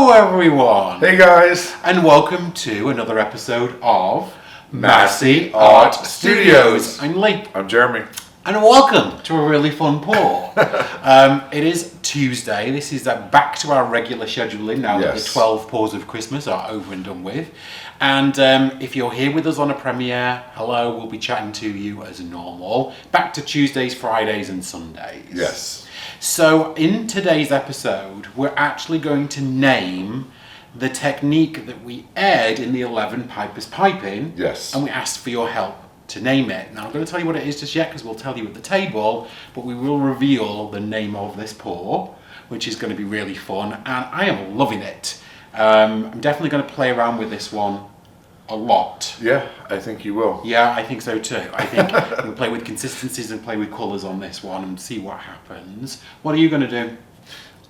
Hello everyone! Hey guys! And welcome to another episode of Masse Art Studios. I'm Lee. I'm Jeremy. And welcome to a really fun pour. It is Tuesday. This is back to our regular scheduling now that the 12 pours of Christmas are over and done with. And if you're here with us on a premiere, hello, we'll be chatting to you as normal. Back to Tuesdays, Fridays and Sundays. Yes. So in today's episode, we're actually going to name the technique that we aired in the 11 Pipers Piping. Yes. And we asked for your help to name it. Now I'm going to tell you what it is just yet because we'll tell you at the table, but we will reveal the name of this pour, which is going to be really fun, and I am loving it. I'm definitely going to play around with this one a lot. Yeah, I think you will. Yeah, I think so too. I think we'll play with consistencies and play with colours on this one and see what happens. What are you going to do?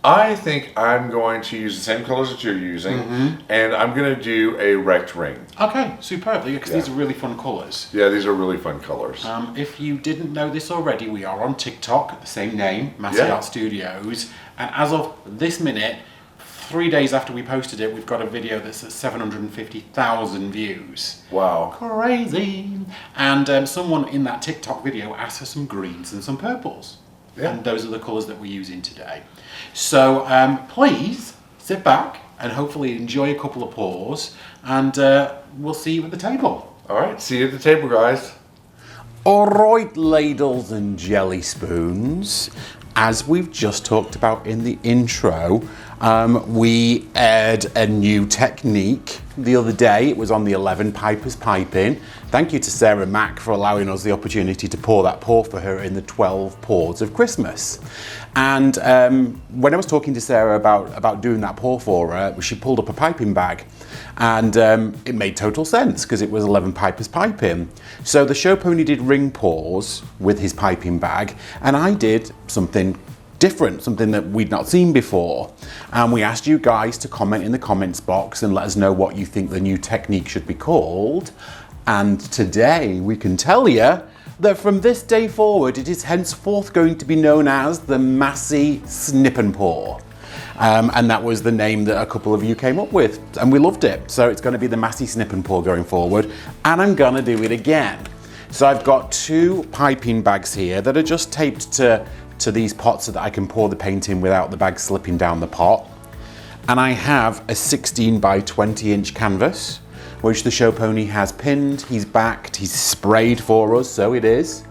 I think I'm going to use the same colors that you're using, and I'm going to do a wrecked ring. Okay, superb, because these are really fun colours. Yeah, these are really fun colors. If you didn't know this already, we are on TikTok, the same name, Masse Art Studios, and as of this minute, 3 days after we posted it, we've got a video that's at 750,000 views. Wow. Crazy. And someone in that TikTok video asked for some greens and some purples. Yeah. And those are the colours that we're using today. So please sit back and hopefully enjoy a couple of pours, and we'll see you at the table. All right, see you at the table, guys. All right, ladles and jelly spoons. As we've just talked about in the intro, we aired a new technique the other day. It was on the 11 Pipers Piping. Thank you to Sarah Mack for allowing us the opportunity to pour that pour for her in the 12 pours of Christmas. And when I was talking to Sarah about doing that pour for her, she pulled up a piping bag. And it made total sense because it was 11 Pipers Piping. So the show pony did ring pours with his piping bag, and I did something different, something that we'd not seen before. And we asked you guys to comment in the comments box and let us know what you think the new technique should be called. And today we can tell you that from this day forward, it is henceforth going to be known as the Masse Snip and Pour. And that was the name that a couple of you came up with, and we loved it. So it's going to be the Masse Snip and Pour going forward, and I'm going to do it again. So I've got two piping bags here that are just taped to these pots so that I can pour the paint in without the bag slipping down the pot. And I have a 16 by 20 inch canvas, which the show pony has pinned, he's backed, he's sprayed for us, so it is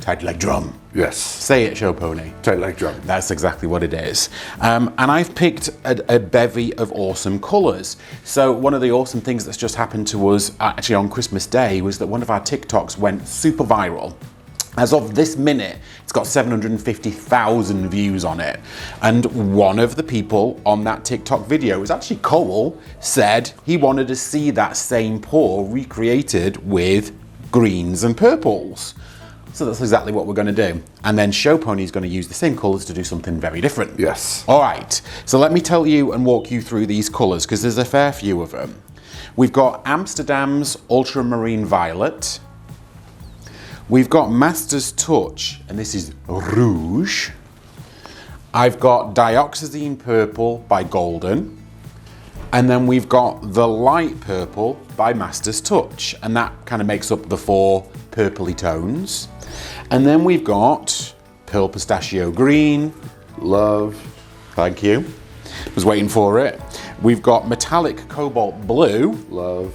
tight like drum. Yes. Say it, show pony. Tight like drum. That's exactly what it is. And I've picked a bevy of awesome colours. So one of the awesome things that's just happened to us actually on Christmas Day was that one of our TikToks went super viral. As of this minute, it's got 750,000 views on it. And one of the people on that TikTok video, was actually Cole, said he wanted to see that same pour recreated with greens and purples. So that's exactly what we're going to do. And then Show Pony is going to use the same colours to do something very different. Yes. All right. So let me tell you and walk you through these colours because there's a fair few of them. We've got Amsterdam's Ultramarine Violet. We've got Master's Touch, and this is Rouge. I've got Dioxazine Purple by Golden. And then we've got the Light Purple by Master's Touch, and that kind of makes up the four purpley tones. And then we've got Pearl Pistachio Green. Love. Thank you. Was waiting for it. We've got Metallic Cobalt Blue. Love.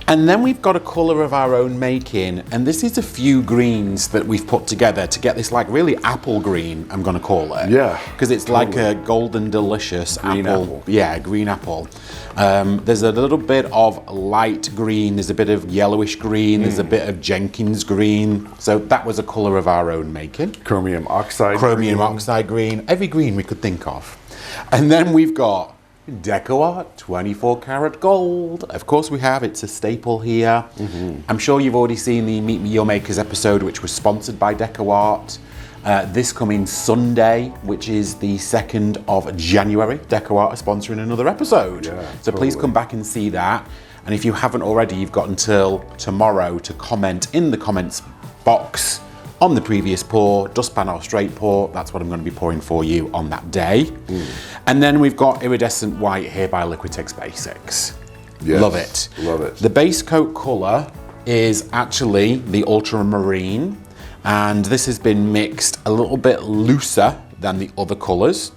And then we've got a colour of our own making, and this is a few greens that we've put together to get this like really apple green, I'm going to call it. Yeah. Because it's like a golden delicious green apple. Yeah, green apple. There's a little bit of light green, there's a bit of yellowish green, there's a bit of Jenkins green. So that was a colour of our own making. Chromium oxide green, every green we could think of. And then we've got Deco Art 24 karat gold. Of course we have, it's a staple here. I'm sure you've already seen the Meet Me Your Makers episode, which was sponsored by Deco Art. This coming Sunday, which is the 2nd of January, Deco Art are sponsoring another episode. Yeah, so please come back and see that. And if you haven't already, you've got until tomorrow to comment in the comments box on the previous pour, dustpan or straight pour. That's what I'm going to be pouring for you on that day. And then we've got iridescent white here by Liquitex Basics. Yes, Love it. Love it. The base coat colour is actually the ultramarine, and this has been mixed a little bit looser than the other colours.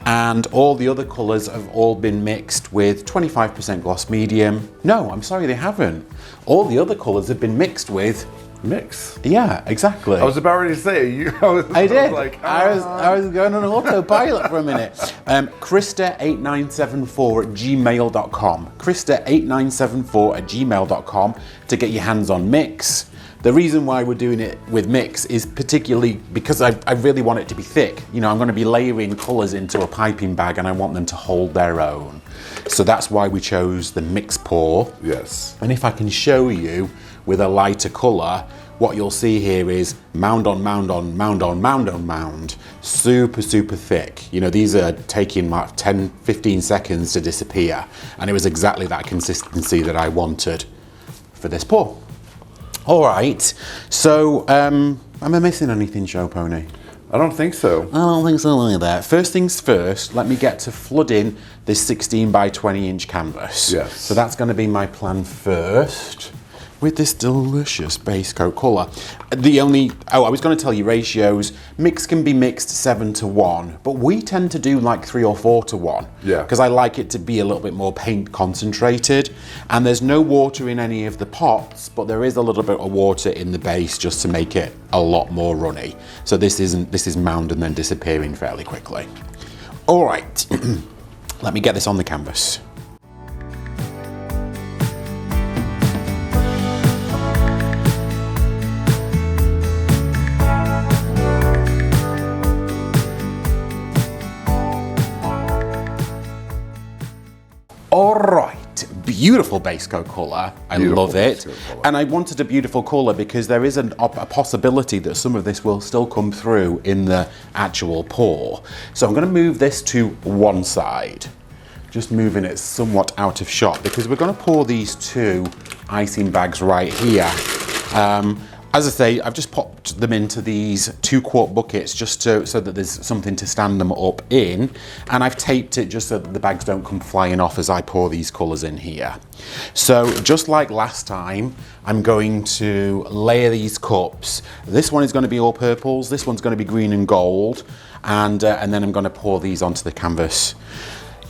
And all the other colours have all been mixed with 25% gloss medium. No, I'm sorry, they haven't. All the other colours have been mixed with... Mix. Yeah, exactly. I was about ready to say, I did. like, I was going on autopilot for a minute. Krista8974 at gmail.com. Krista8974 at gmail.com to get your hands on mix. The reason why we're doing it with mix is particularly because I really want it to be thick. You know, I'm going to be layering colours into a piping bag and I want them to hold their own. So that's why we chose the mix pour. Yes. And if I can show you with a lighter colour, what you'll see here is mound on mound on mound on mound on mound. Super, super thick. You know, these are taking like 10, 15 seconds to disappear. And it was exactly that consistency that I wanted for this pour. All right, so am I missing anything, Show Pony? I don't think so. I don't think so either. First things first, let me get to flooding this 16 by 20 inch canvas. Yes. So that's going to be my plan first with this delicious base coat colour. I was going to tell you ratios. Mix can be mixed 7-1, but we tend to do like 3 or 4-1. Yeah. Because I like it to be a little bit more paint concentrated. And there's no water in any of the pots, but there is a little bit of water in the base just to make it a lot more runny. So this is mound and then disappearing fairly quickly. All right, let me get this on the canvas. All right, beautiful base coat colour. I love it. And I wanted a beautiful colour because there is a possibility that some of this will still come through in the actual pour. So I'm going to move this to one side, just moving it somewhat out of shot because we're going to pour these 2 icing bags right here. As I say, I've just popped them into these 2-quart buckets just so that there's something to stand them up in. And I've taped it just so that the bags don't come flying off as I pour these colours in here. So just like last time, I'm going to layer these cups. This one is going to be all purples, this one's going to be green and gold. And then I'm going to pour these onto the canvas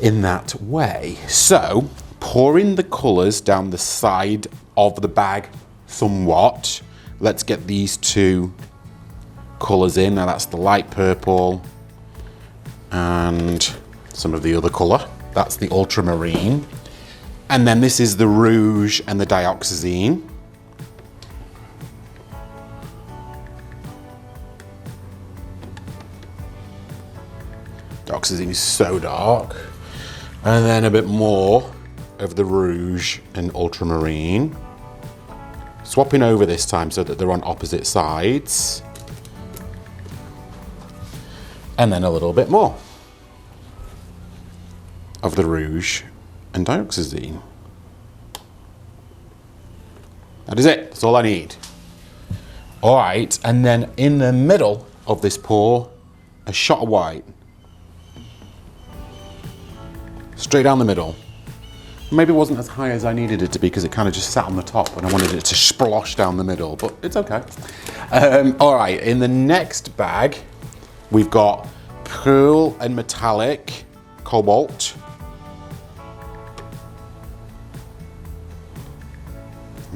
in that way. So pouring the colours down the side of the bag somewhat. Let's get these 2 colours in. Now that's the light purple and some of the other colour. That's the ultramarine. And then this is the rouge and the dioxazine. Dioxazine is so dark. And then a bit more of the rouge and ultramarine. Swapping over this time so that they're on opposite sides. And then a little bit more of the rouge and dioxazine. That is it, that's all I need. All right, and then in the middle of this pour, a shot of white. Straight down the middle. Maybe it wasn't as high as I needed it to be because it kind of just sat on the top and I wanted it to splosh down the middle, but it's okay. All right, in the next bag, we've got pearl and metallic cobalt.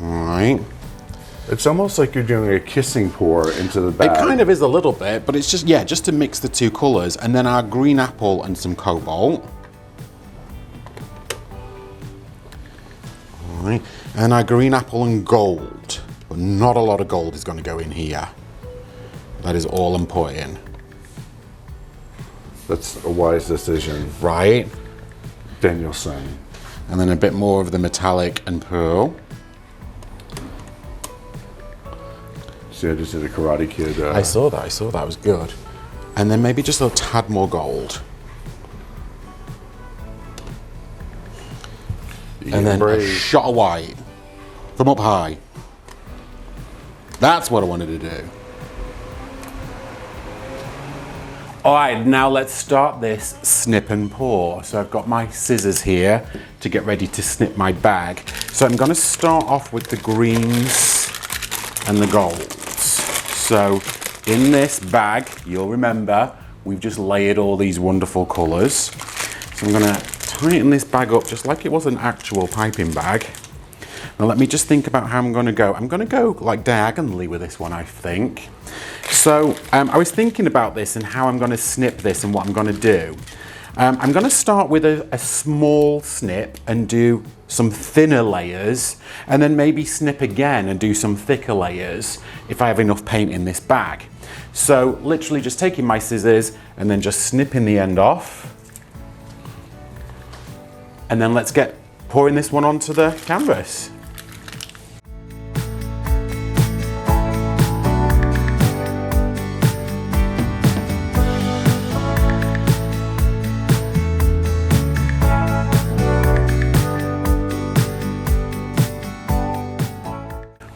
All right. It's almost like you're doing a kissing pour into the bag. It kind of is a little bit, but it's just, yeah, just to mix the 2 colours. And then our green apple and some cobalt. Right. And our green apple and gold, but not a lot of gold is going to go in here. That is all I'm putting. That's a wise decision. Right. Danielson. And then a bit more of the metallic and pearl. See, I just did a Karate Kid. I saw that, it was good. And then maybe just a tad more gold. And then a shot of white from up high. That's what I wanted to do. All right, now let's start this snip and pour. So I've got my scissors here to get ready to snip my bag. So I'm gonna start off with the greens and the golds. So in this bag, you'll remember, we've just layered all these wonderful colors. So I'm gonna tighten this bag up just like it was an actual piping bag. Now let me just think about how I'm gonna go. I'm gonna go like diagonally with this one, I think. So I was thinking about this and how I'm gonna snip this and what I'm gonna do. I'm gonna start with a small snip and do some thinner layers, and then maybe snip again and do some thicker layers if I have enough paint in this bag. So literally just taking my scissors and then just snipping the end off. And then let's get pouring this one onto the canvas.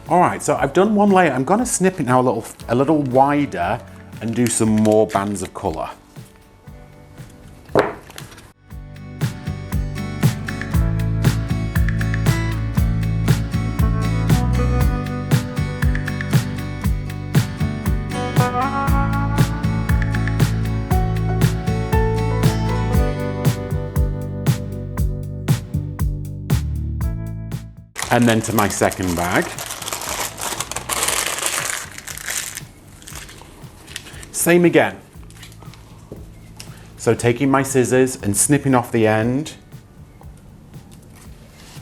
All right, so I've done one layer. I'm gonna snip it now a little wider and do some more bands of color. And then to my second bag. Same again. So taking my scissors and snipping off the end.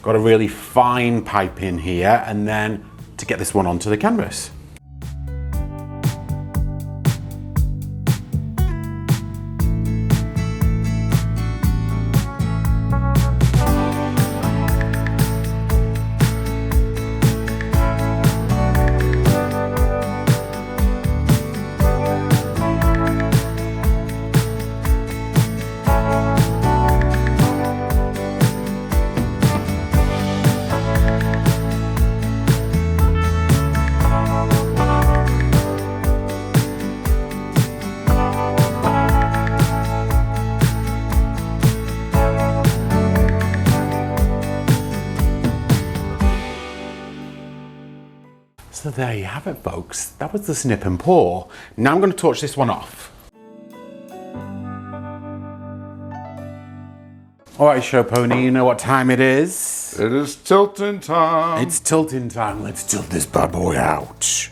Got a really fine pipe in here, and then to get this one onto the canvas. So there you have it, folks. That was the snip and pour. Now I'm going to torch this one off. All right, show pony, you know what time it is? It is tilting time. It's tilting time. Let's tilt this bad boy out.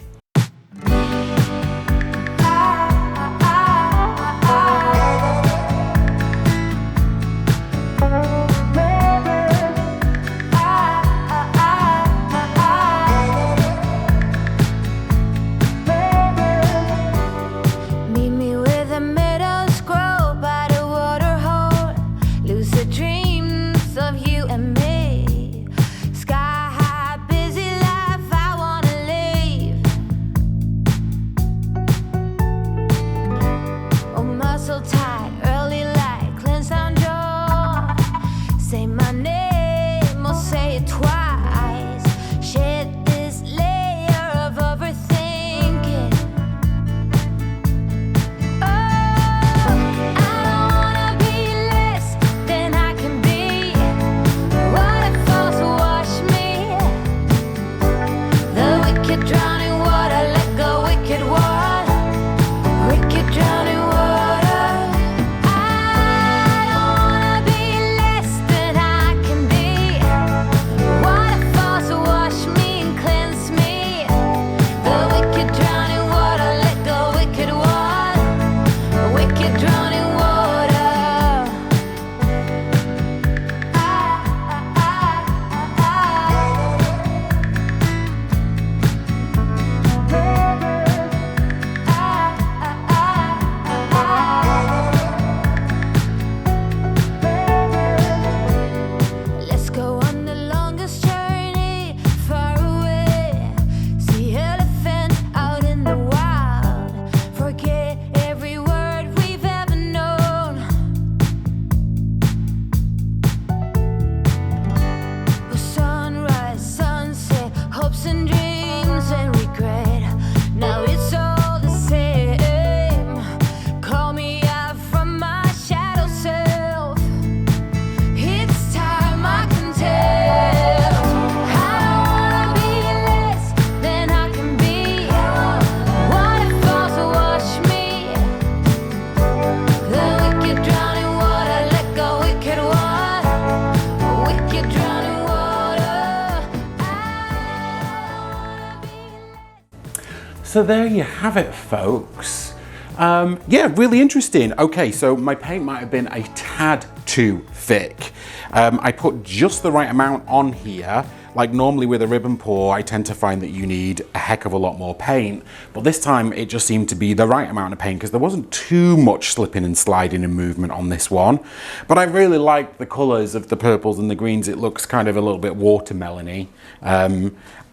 So there you have it, folks. Yeah, really interesting. Okay, so my paint might have been a tad too thick. I put just the right amount on here. Like normally with a ribbon pour, I tend to find that you need a heck of a lot more paint, but this time it just seemed to be the right amount of paint because there wasn't too much slipping and sliding and movement on this one. But I really like the colors of the purples and the greens. It looks kind of a little bit watermelony.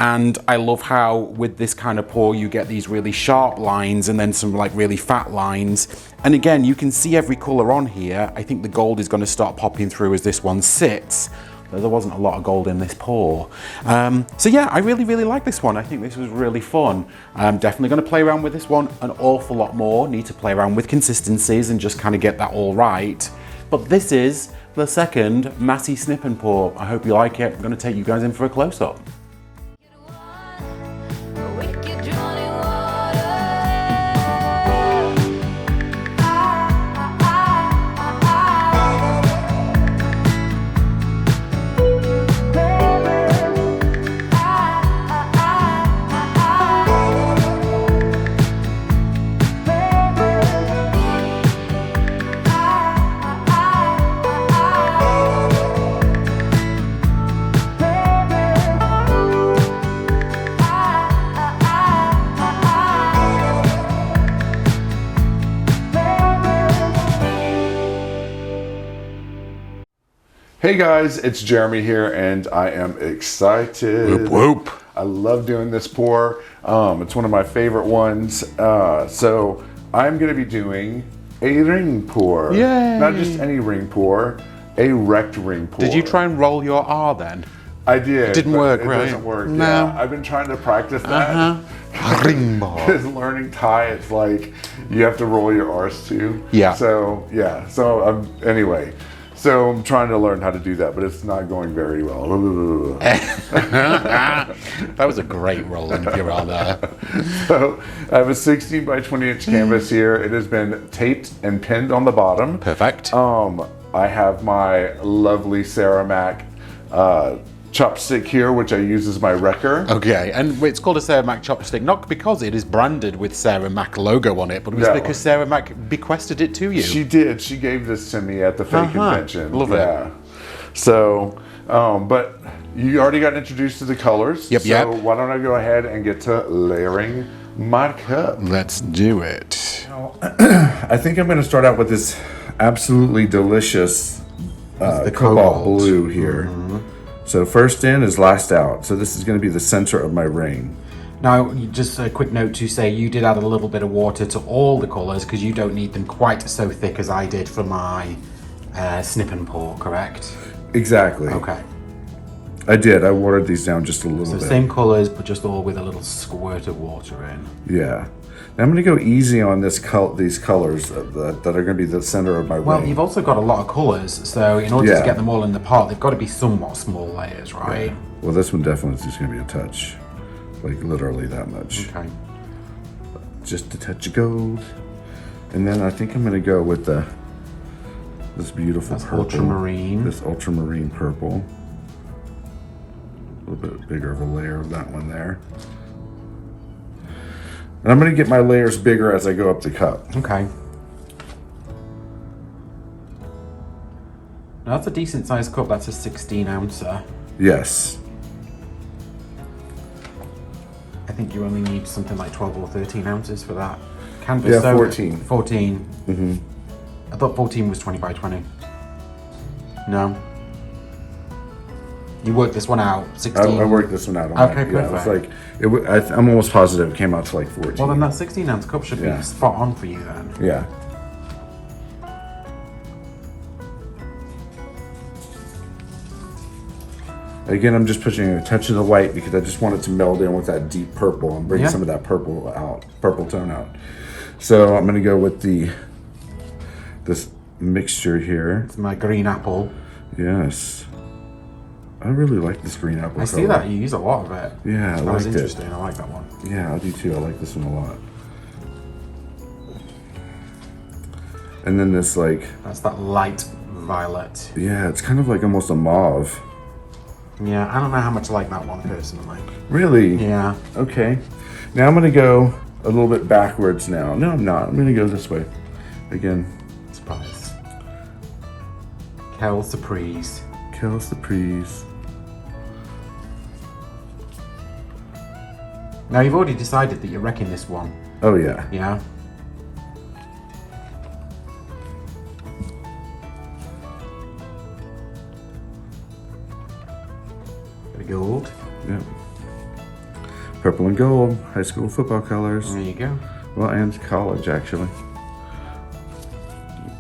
And I love how with this kind of pour you get these really sharp lines and then some like really fat lines. And again, you can see every color on here. I think the gold is going to start popping through as this one sits. There wasn't a lot of gold in this pour. So yeah, I really, really like this one. I think this was really fun. I'm definitely gonna play around with this one an awful lot more. Need to play around with consistencies and just kind of get that all right. But this is the second Masse Snip and Pour. I hope you like it. I'm gonna take you guys in for a close-up. Hey guys, it's Jeremy here, and I am excited. Whoop whoop. I love doing this pour. It's one of my favorite ones. So I'm going to be doing a ring pour. Yay. Not just any ring pour, a wrecked ring pour. Did you try and roll your R then? I did. It didn't work, right? It doesn't work. No. Yeah, I've been trying to practice that. Ring ball. Because learning Thai, it's like you have to roll your R's too. Yeah. So yeah. So anyway. So I'm trying to learn how to do that, but it's not going very well. That was a great rolling of your R there. So I have a 16 by 20 inch canvas here. It has been taped and pinned on the bottom. Perfect. I have my lovely Ceramac chopstick here, which I use as my wrecker. Okay, and it's called a Ceramac chopstick, not because it is branded with Ceramac logo on it, but it was because Ceramac bequested it to you. She did. She gave this to me at the fake convention. Love it. So, but you already got introduced to the colors. Yep, so why don't I go ahead and get to layering my cup? Let's do it. I think I'm going to start out with this absolutely delicious the cobalt cobalt blue here. So first in is last out. So this is going to be the center of my ring. Now, just a quick note to say you did add a little bit of water to all the colours because you don't need them quite so thick as I did for my snip and pour, correct? Exactly. Okay. I did. I watered these down just a little bit. Same colours, but just all with a little squirt of water in. Yeah. Now I'm going to go easy on these colors that are going to be the center of my ring. Well, you've also got a lot of colours, so in order to get them all in the pot, they've got to be somewhat small layers, right? Yeah. Well, this one definitely is just going to be a touch. Like literally that much. Okay. Just a touch of gold. And then I think I'm going to go with this beautiful purple. Ultramarine. This ultramarine purple. A little bit bigger of a layer of that one there. And I'm going to get my layers bigger as I go up the cup. Okay. Now that's a decent sized cup. That's a 16 ouncer. Yes. I think you only need something like 12 or 13 ounces for that. Canvas. Yeah, so 14. 14. Mm-hmm. I thought 14 was 20 by 20. No. You worked this one out, 16? I worked this one out. Okay, perfect. Yeah, it was like, I'm almost positive it came out to like 14. Well, then that 16 ounce cup should be spot on for you then. Yeah. Again, I'm just pushing a touch of the white because I just want it to meld in with that deep purple and bring some of that purple tone out. So I'm gonna go with this mixture here. It's my green apple. Yes. I really like this green apple. I see that you use a lot of it. Yeah, I That's liked interesting. it. I like that one. Yeah, I do too. I like this one a lot. And then this that's that light violet. Yeah, it's kind of like almost a mauve. Yeah, I don't know how much I like that one personally. Really? Yeah. Okay. Now I'm gonna go a little bit backwards now. No, I'm not. I'm gonna go this way. Again. Surprise. Kel Surprise. Kel Surprise. Now you've already decided that you're wrecking this one. Oh yeah. Yeah. Bit of gold. Yep. Purple and gold, high school football colors. There you go. Well, and college actually.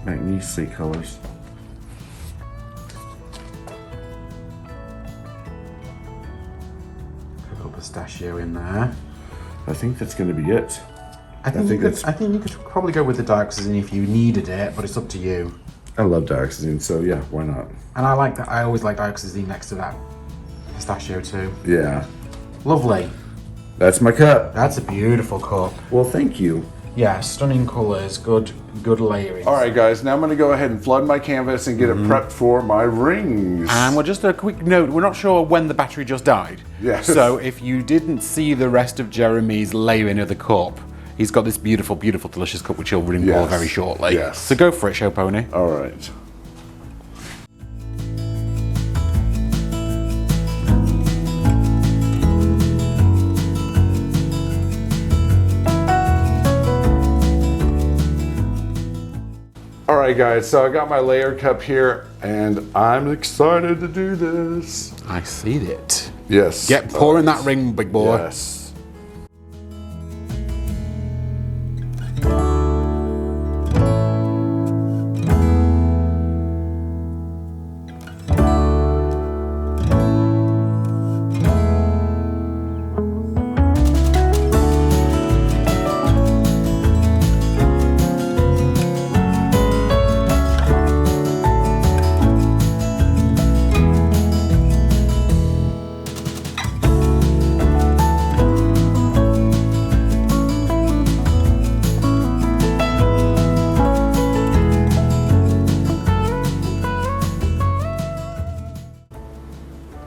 Magnesia colors. Put a little pistachio in there. I think that's going to be it. I think you could probably go with the dioxazine if you needed it, but it's up to you. I love dioxazine, so yeah, why not? And I like that. I always like dioxazine next to that pistachio too. Yeah. Lovely. That's my cup. That's a beautiful cup. Well, thank you. Yeah, stunning colours, good layering. All right, guys, now I'm going to go ahead and flood my canvas and get it prepped for my rings. And we're just a quick note, we're not sure when the battery just died. Yes. So if you didn't see the rest of Jeremy's layering of the cup, he's got this beautiful, beautiful, delicious cup which he'll ring pour very shortly. Yes. So go for it, Show Pony. All right. Alright guys, so I got my layer cup here and I'm excited to do this. I see it. Yes. Get pouring that ring, big boy. Yes.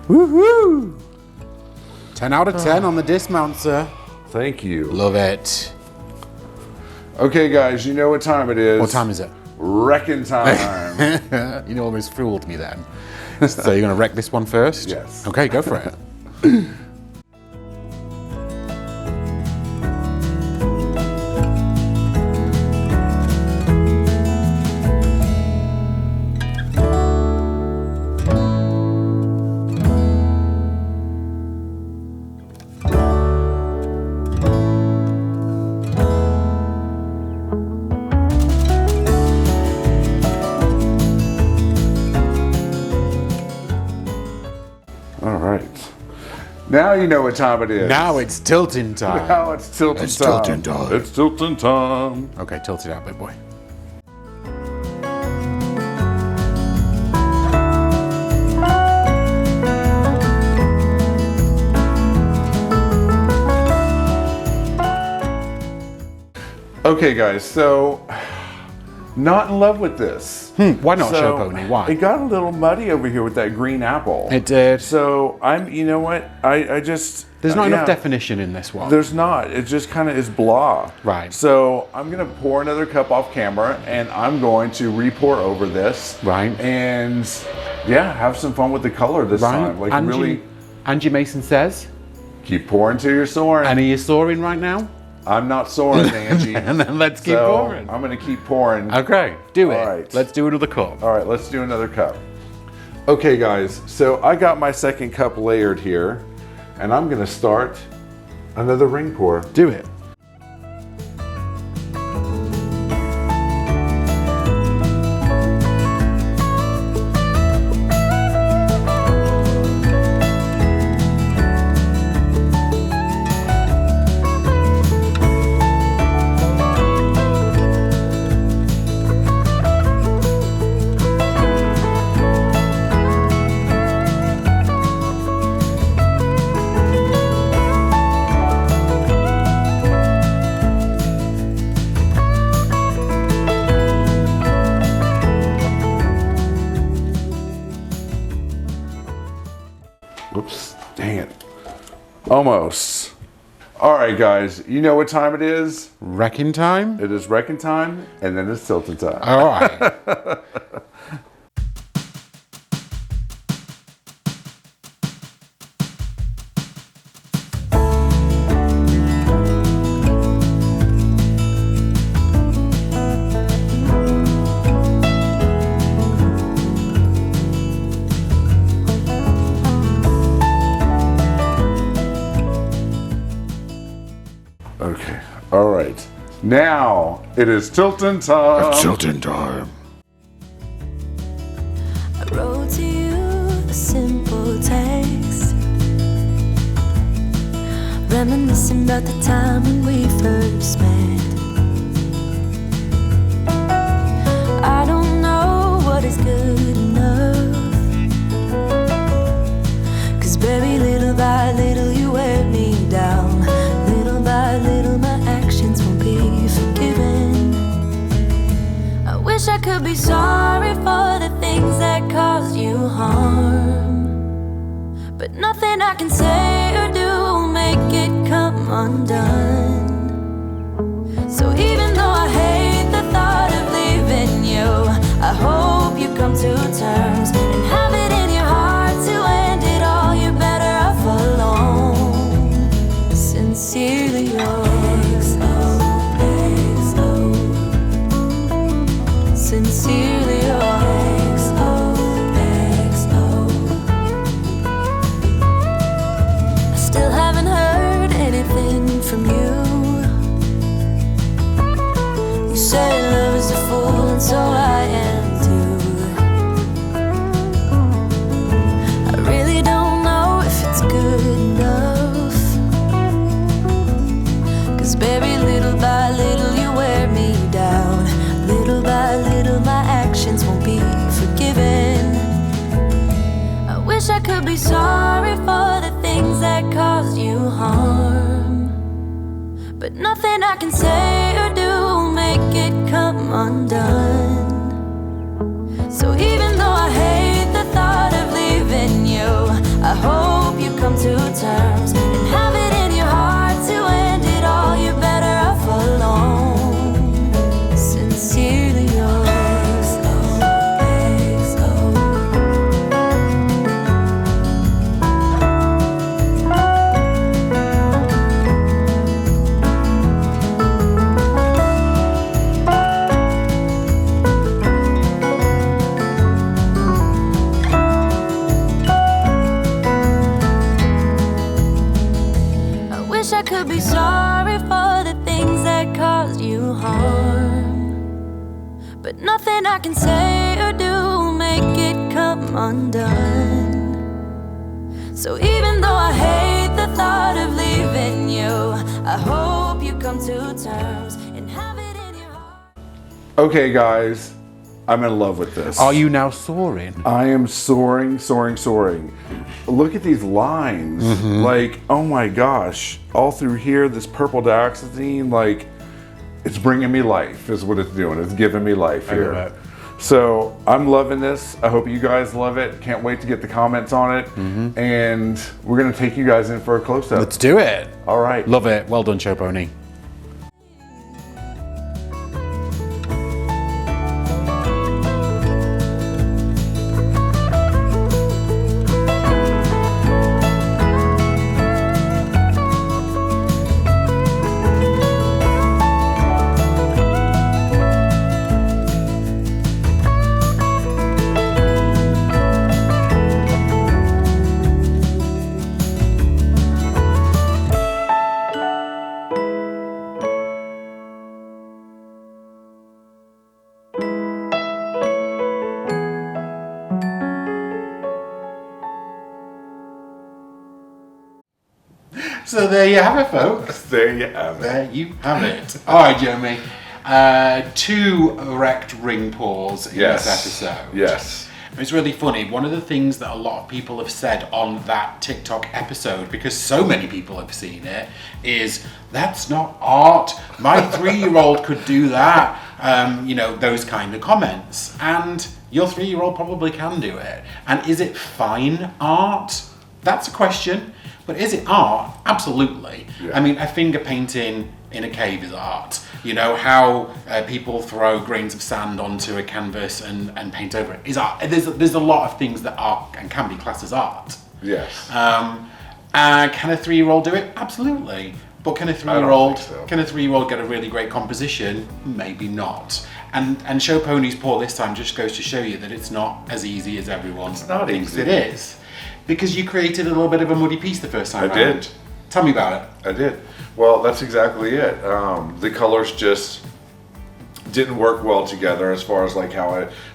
Woohoo! 10 out of 10 on the dismount, sir. Thank you. Love it. Okay guys, you know what time it is. What time is it? Wrecking time. You almost fooled me then. So you're going to wreck this one first? Yes. Okay, go for it. Now you know what time it is. Now it's tilting time. Now it's tilting It's time. tilting time. It's tilting time. Okay, tilt it out, big boy. Okay guys, so not in love with this. Why not, Show Pony? Why? It got a little muddy over here with that green apple. It did. So you know what? I just There's not enough definition in this one. There's not. It just kind of is blah. Right. So I'm gonna pour another cup off camera, and I'm going to re-pour over this. Right. And yeah, have some fun with the color this time. Like Angie Mason says. Keep pouring till you're soaring. And are you soaring right now? I'm not soaring, Angie. And then let's keep pouring. I'm gonna keep pouring. Okay, do it. All right. Let's do another cup. All right, let's do another cup. Okay guys, so I got my second cup layered here, and I'm gonna start another ring pour. Do it. Whoops, dang it. Almost. All right, guys, you know what time it is? Wrecking time? It is wrecking time, and then it's tilting time. All right. Okay, all right. Now it is tilting time. Tilting time. I wrote to you a simple text, reminiscing about the time when we first met. I don't know what is good enough, 'cause baby, little by little you wear me down. Little by little my actions won't be forgiven. I wish I could be sorry for the things that caused you harm, but nothing I can say or do will make it come undone. So even though I hate the thought of leaving you, I hope you come to terms and have it in your heart to end it all. You're better off alone. Sincerely yours, sincerely yours, I still haven't heard anything from you. You say love is a fool, and so I am too. I really don't know if it's good enough, 'cause baby, little by little you wear me down. Little by little my actions won't be forgiven. I wish I could be sorry for the things that caused you harm, but nothing I can say or do will make it come undone. So even though I hate the thought of leaving you, I hope you come to terms and have it in your heart to end it all. You're better off alone. Sincerely yours. I wish I could be sorry for the things that caused you harm, but nothing I can say or do will make it come undone. So even though I hate the thought of leaving you, I hope you come to terms and have it in your heart. Okay, guys, I'm in love with this. Are you now soaring? I am soaring, soaring, soaring. Look at these lines. Like, oh my gosh. All through here, this purple dioxazine, like, it's bringing me life is what it's doing. It's giving me life here. love it. So I'm loving this. I hope you guys love it. Can't wait to get the comments on it. And we're going to take you guys in for a close-up. Let's do it. All right. Love it. Well done, Show Pony. So there you have it, folks. There you have it. There you have it. All right, Jeremy. 2 wrecked ring pours in this episode. Yes. It's really funny. One of the things that a lot of people have said on that TikTok episode, because so many people have seen it, is that's not art. My 3-year-old could do that. You know, those kind of comments. And your 3-year-old probably can do it. And is it fine art? That's a question. But is it art? Absolutely. Yeah. I mean, a finger painting in a cave is art. You know, how people throw grains of sand onto a canvas and paint over it is art. There's a lot of things that are and can be classed as art. Yes. Can a 3-year-old do it? Absolutely. But can a 3-year-old so. can a 3-year-old get a really great composition? Maybe not. And Show Pony's pour this time just goes to show you that it's not as easy as everyone thinks easy. it is. Because you created a little bit of a muddy piece the first time I round. did. Tell me about it. I did. Well, that's exactly it. The colors just didn't work well together as far as like how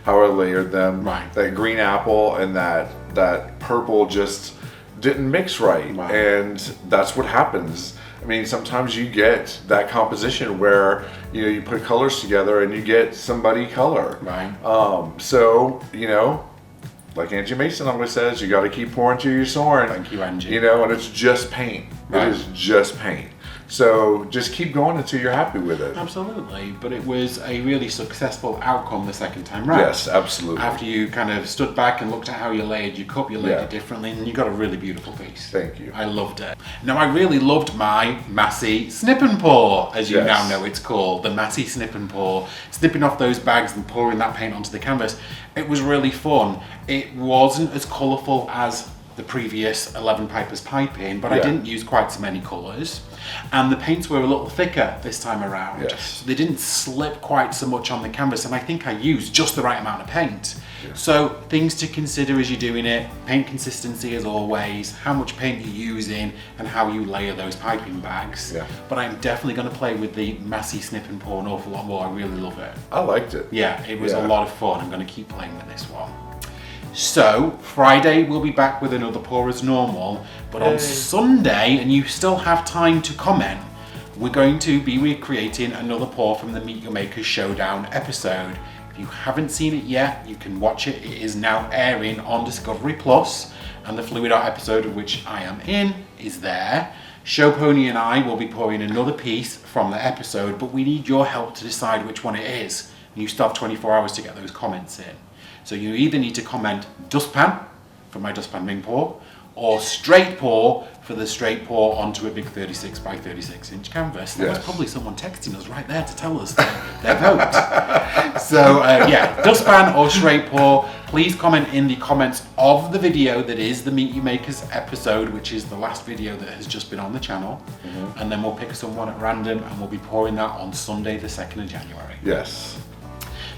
I layered them. Right. That green apple and that purple just didn't mix right. And that's what happens. I mean, sometimes you get that composition where, you know, you put colors together and you get somebody color. Right. So, you know, like Angie Mason always says, you got to keep pouring till you're soaring. Thank you, Angie. You know, and it's just paint. Right. It is just paint. So just keep going until you're happy with it. Absolutely, but it was a really successful outcome the second time round. Yes, absolutely. After you kind of stood back and looked at how you layered your cup, you layered Yeah. it differently, and you got a really beautiful piece. Thank you. I loved it. Now, I really loved my Masse Snip and Pour, as you Yes. now know it's called, the Masse Snip and Pour. Snipping off those bags and pouring that paint onto the canvas. It was really fun. It wasn't as colourful as the previous 11 Pipers piping, but I Yeah. didn't use quite so many colours. And the paints were a little thicker this time around. Yes. So they didn't slip quite so much on the canvas, and I think I used just the right amount of paint. So things to consider as you're doing it: paint consistency as always, how much paint you're using, and how you layer those piping bags. Yeah. But I'm definitely going to play with the Masse Snip and Pour an awful lot more. I really love it. I liked it. Yeah, it was Yeah. a lot of fun. I'm going to keep playing with this one. So, Friday we'll be back with another pour as normal, but on Sunday, and you still have time to comment, we're going to be recreating another pour from the Meet Your Makers Showdown episode. If you haven't seen it yet, you can watch it. It is now airing on Discovery Plus, and the Fluid Art episode, of which I am in, is there. Show Pony and I will be pouring another piece from the episode, but we need your help to decide which one it is. And you still have 24 hours to get those comments in. So you either need to comment dustpan for my dustpan Ming pour, or straight pour for the straight pour onto a big 36 by 36 inch canvas. There was Yes. probably someone texting us right there to tell us their vote. So yeah, dustpan or straight pour. Please comment in the comments of the video that is the Meet Your Makers episode, which is the last video that has just been on the channel. And then we'll pick someone at random and we'll be pouring that on Sunday the 2nd of January. Yes.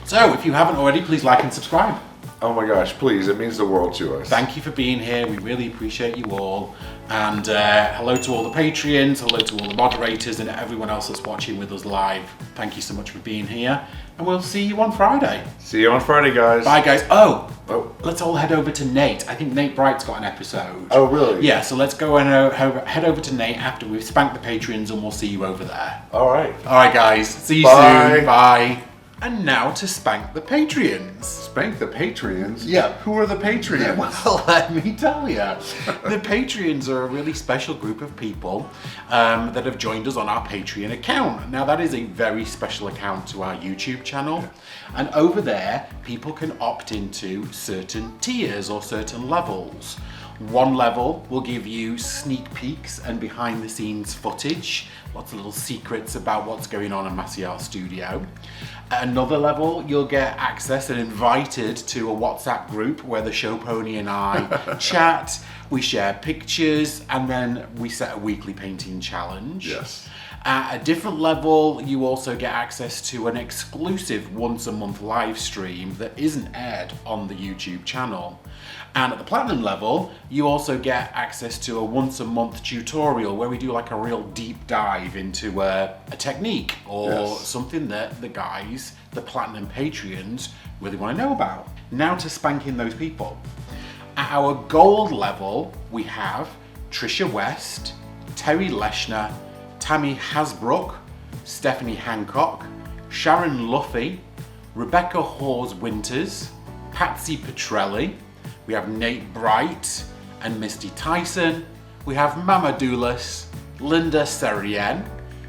So if you haven't already, please like and subscribe. Oh my gosh, please, it means the world to us. Thank you for being here. We really appreciate you all. And hello to all the Patreons, hello to all the moderators and everyone else that's watching with us live. Thank you so much for being here. And we'll see you on Friday. See you on Friday, guys. Bye, guys. Oh, Oh. let's all head over to Nate. I think Nate Bright's got an episode. Oh, really? Yeah, so let's go and head over to Nate after we've spanked the Patreons, and we'll see you over there. All right. All right, guys. See you Bye. soon. Bye. And now to spank the Patreons. Spank the Patreons? Yeah. Who are the Patreons? Well, let me tell you. The Patreons are a really special group of people that have joined us on our Patreon account. Now, that is a very special account to our YouTube channel. And over there, people can opt into certain tiers or certain levels. One level will give you sneak peeks and behind the scenes footage, lots of little secrets about what's going on in Masse Art Studio. At another level, you'll get access and invited to a WhatsApp group where the Show Pony and I chat, we share pictures, and then we set a weekly painting challenge. Yes. At a different level, you also get access to an exclusive once a month live stream that isn't aired on the YouTube channel. And at the platinum level, you also get access to a once a month tutorial where we do like a real deep dive into a technique or Yes. something that the guys, the platinum Patreons, really want to know about. Now to spanking those people. At our gold level, we have Trisha West, Terry Leshner, Tammy Hasbrook, Stephanie Hancock, Sharon Luffy, Rebecca Hawes Winters, Patsy Petrelli, we have Nate Bright and Misty Tyson, we have Mama Doulis, Linda Serien,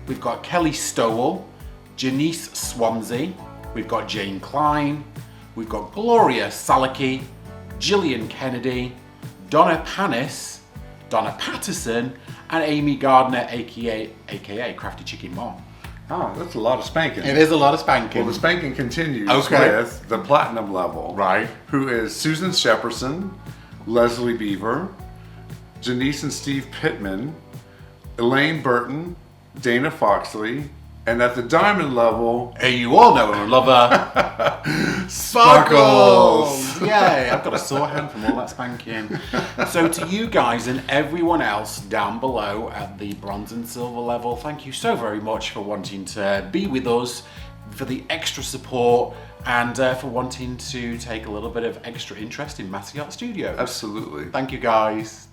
we've got Kelly Stowell, Janice Swansea, we've got Jane Klein, we've got Gloria Salaki, Gillian Kennedy, Donna Panis, Donna Patterson, and Amy Gardner, aka Crafty Chicken Mom. Oh, that's a lot of spanking. It is a lot of spanking. Well, the spanking continues Okay. with the platinum level. Right. Who is Susan Shepperson, Leslie Beaver, Janice and Steve Pittman, Elaine Burton, Dana Foxley, and at the diamond level, Hey, you all know and love her. Sparkles! Yay, I've got a sore hand from all that spanking. So to you guys and everyone else down below at the bronze and silver level, thank you so very much for wanting to be with us, for the extra support, and for wanting to take a little bit of extra interest in Masse Art Studios. Absolutely. Thank you guys.